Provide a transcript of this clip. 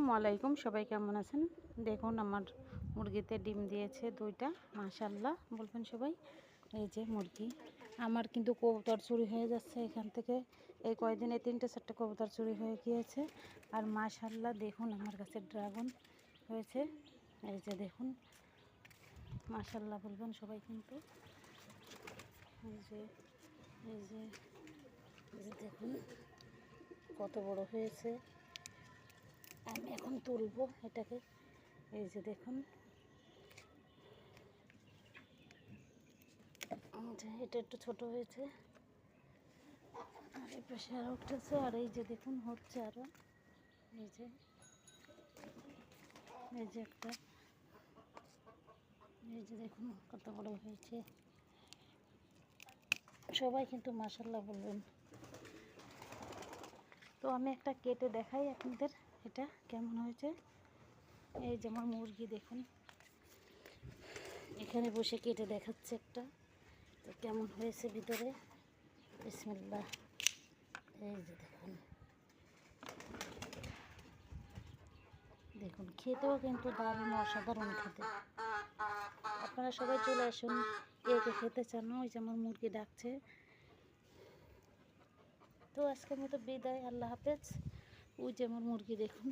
আসসালামু আলাইকুম, সবাই কেমন আছেন? দেখুন আমার মুরগিতে ডিম দিয়েছে 2টা, মাশাআল্লাহ বলবেন সবাই। এই যে মুরগি, আমার কিন্তু কবুতর চুরি হয়ে যাচ্ছে এখান থেকে। এই কয়দিনে 3-4টা কবুতর চুরি হয়ে গিয়েছে। আর মাশাআল্লাহ দেখুন আমার কাছে ড্রাগন হয়েছে। এই যে দেখুন, মাশাআল্লাহ বলবেন সবাই। কিন্তু এই যে এই যে এই যে দেখুন কত বড় হয়েছে। আমি এখন তুলবো এটাকে। এই যে দেখুন, এটা একটু ছোট হয়েছে, আর এই পাশে আরও উঠতেছে। আর এই যে দেখুন হচ্ছে আরও। এই যে এই যে একটা, এই যে দেখুন কত বড় হয়েছে। সবাই কিন্তু মাশাআল্লাহ বলবেন। তো আমি একটা কেটে দেখাই আপনাদের এটা কেমন হয়েছে। এই যে আমার মুরগি দেখুন, এখানে বসে কেটে দেখাচ্ছে একটা, তো কেমন হয়েছে ভিতরে। বিসমিল্লাহ। এই যে দেখুন, দেখুন খেতেও কিন্তু দারুণ অসাধারণ খেতে। আপনারা সবাই চলে আসুন, কে কে খেতে চান। ওই যে আমার মুরগি ডাকছে। তো আজকের মতো বিদায়, আল্লাহ হাফেজ। ওই যে আমার মুরগি দেখুন।